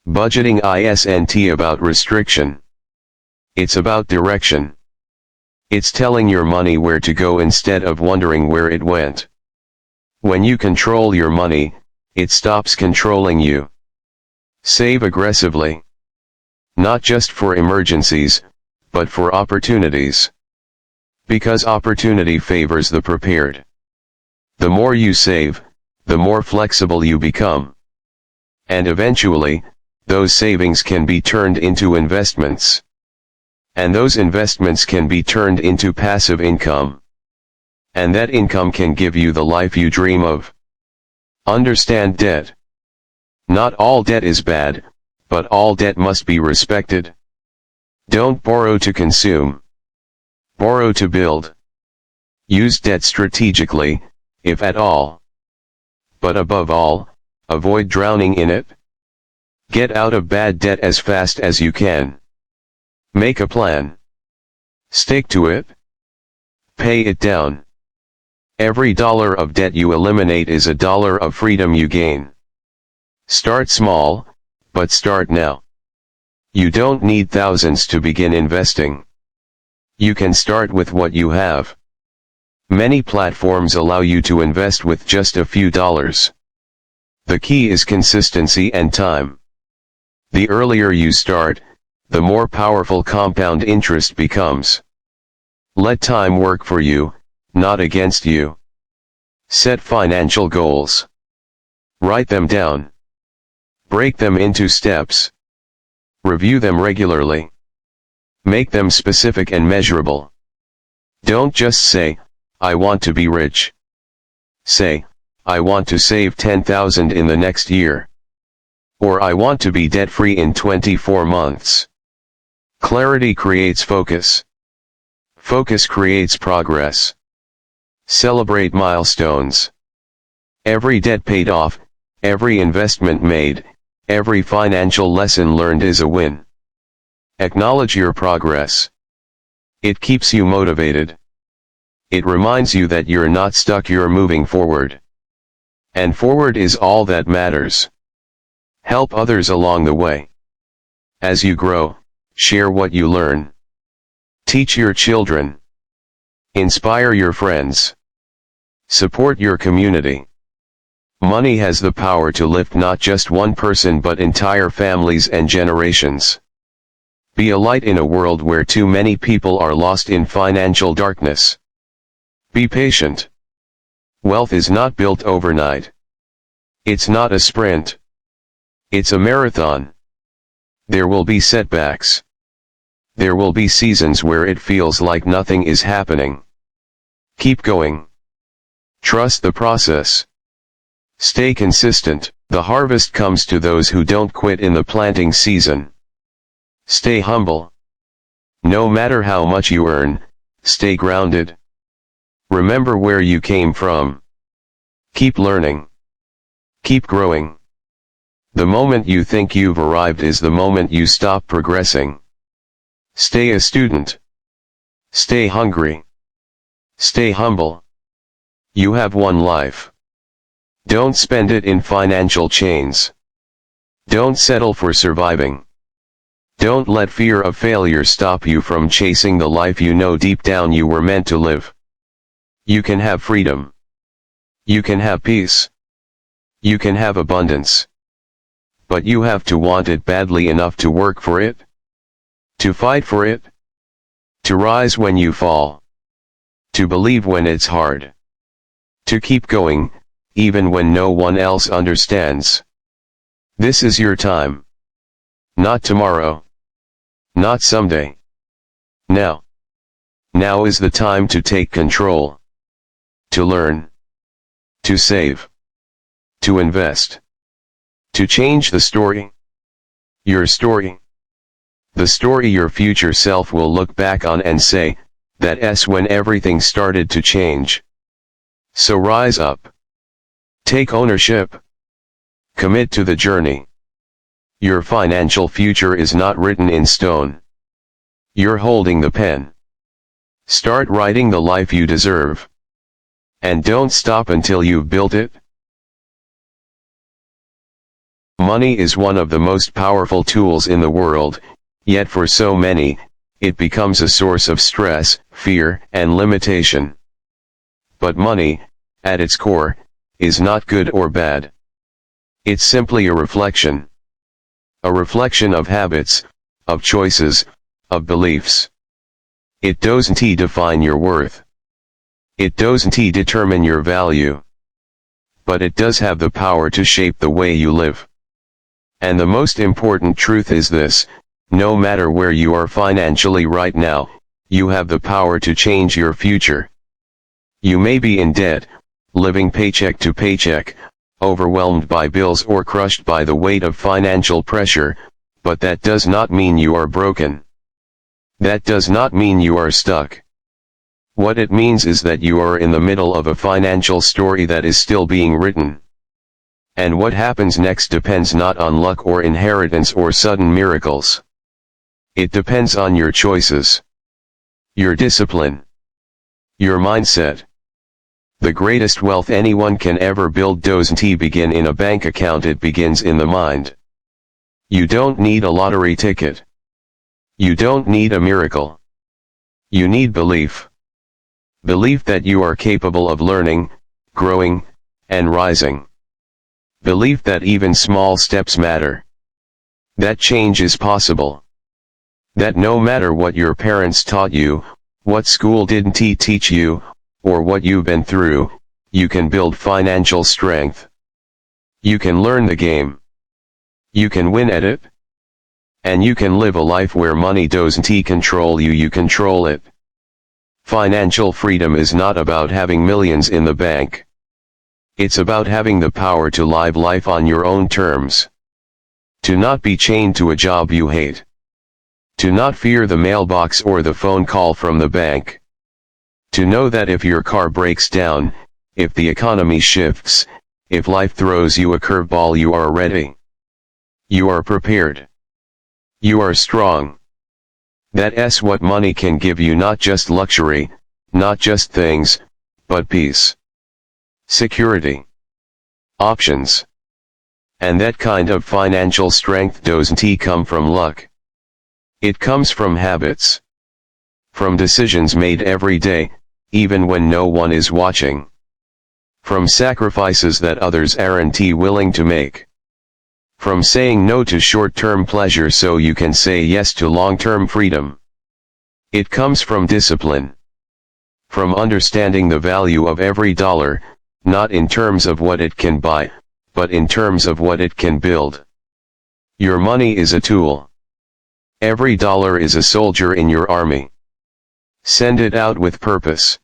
Budgeting isn't about restriction. It's about direction. It's telling your money where to go instead of wondering where it went. When you control your money, it stops controlling you. Save aggressively. Not just for emergencies, but for opportunities. Because opportunity favors the prepared. The more you save, the more flexible you become. And eventually, those savings can be turned into investments. And those investments can be turned into passive income. And that income can give you the life you dream of. Understand debt. Not all debt is bad, but all debt must be respected. Don't borrow to consume. Borrow to build. Use debt strategically, if at all. But above all, avoid drowning in it. Get out of bad debt as fast as you can. Make a plan. Stick to it. Pay it down. Every dollar of debt you eliminate is a dollar of freedom you gain. Start small, but start now. You don't need thousands to begin investing. You can start with what you have. Many platforms allow you to invest with just a few dollars. The key is consistency and time. The earlier you start, the more powerful compound interest becomes. Let time work for you, not against you. Set financial goals. Write them down. Break them into steps. Review them regularly. Make them specific and measurable. Don't just say, I want to be rich. Say, I want to save 10,000 in the next year. Or I want to be debt-free in 24 months. Clarity creates focus. Focus creates progress. Celebrate milestones. Every debt paid off, every investment made, every financial lesson learned is a win. Acknowledge your progress. It keeps you motivated. It reminds you that you're not stuck, you're moving forward. And forward is all that matters. Help others along the way. As you grow, share what you learn. Teach your children. Inspire your friends. Support your community. Money has the power to lift not just one person but entire families and generations. Be a light in a world where too many people are lost in financial darkness. Be patient. Wealth is not built overnight. It's not a sprint. It's a marathon. There will be setbacks. There will be seasons where it feels like nothing is happening. Keep going. Trust the process. Stay consistent. The harvest comes to those who don't quit in the planting season. Stay humble. No matter how much you earn, stay grounded. Remember where you came from. Keep learning. Keep growing. The moment you think you've arrived is the moment you stop progressing. Stay a student. Stay hungry. Stay humble. You have one life. Don't spend it in financial chains. Don't settle for surviving. Don't let fear of failure stop you from chasing the life you know deep down you were meant to live. You can have freedom. You can have peace. You can have abundance. But you have to want it badly enough to work for it. To fight for it. To rise when you fall. To believe when it's hard. To keep going, even when no one else understands. This is your time. Not tomorrow. Not someday. Now. Now is the time to take control. To learn. To save. To invest. To change the story. Your story. The story your future self will look back on and say, that's when everything started to change. So rise up. Take ownership. Commit to the journey. Your financial future is not written in stone. You're holding the pen. Start writing the life you deserve. And don't stop until you've built it. Money is one of the most powerful tools in the world, yet for so many, it becomes a source of stress, fear, and limitation. But money, at its core, is not good or bad. It's simply a reflection. A reflection of habits, of choices, of beliefs. It doesn't define your worth. It doesn't determine your value. But it does have the power to shape the way you live. And the most important truth is this: no matter where you are financially right now, you have the power to change your future. You may be in debt, living paycheck to paycheck, overwhelmed by bills or crushed by the weight of financial pressure, but that does not mean you are broken. That does not mean you are stuck. What it means is that you are in the middle of a financial story that is still being written. And what happens next depends not on luck or inheritance or sudden miracles. It depends on your choices, your discipline, your mindset. The greatest wealth anyone can ever build doesn't begin in a bank account, it begins in the mind. You don't need a lottery ticket. You don't need a miracle. You need belief. Belief that you are capable of learning, growing, and rising. Belief that even small steps matter. That change is possible. That no matter what your parents taught you, what school didn't teach you, or what you've been through, you can build financial strength. You can learn the game. You can win at it. And you can live a life where money doesn't control you, you control it. Financial freedom is not about having millions in the bank. It's about having the power to live life on your own terms. To not be chained to a job you hate. To not fear the mailbox or the phone call from the bank. To know that if your car breaks down, if the economy shifts, if life throws you a curveball, you are ready. You are prepared. You are strong. That's what money can give you, not just luxury, not just things, but peace. Security. Options. And that kind of financial strength doesn't come from luck. It comes from habits. From decisions made every day, even when no one is watching. From sacrifices that others aren't willing to make. From saying no to short-term pleasure so you can say yes to long-term freedom. It comes from discipline. From understanding the value of every dollar, not in terms of what it can buy, but in terms of what it can build. Your money is a tool. Every dollar is a soldier in your army. Send it out with purpose.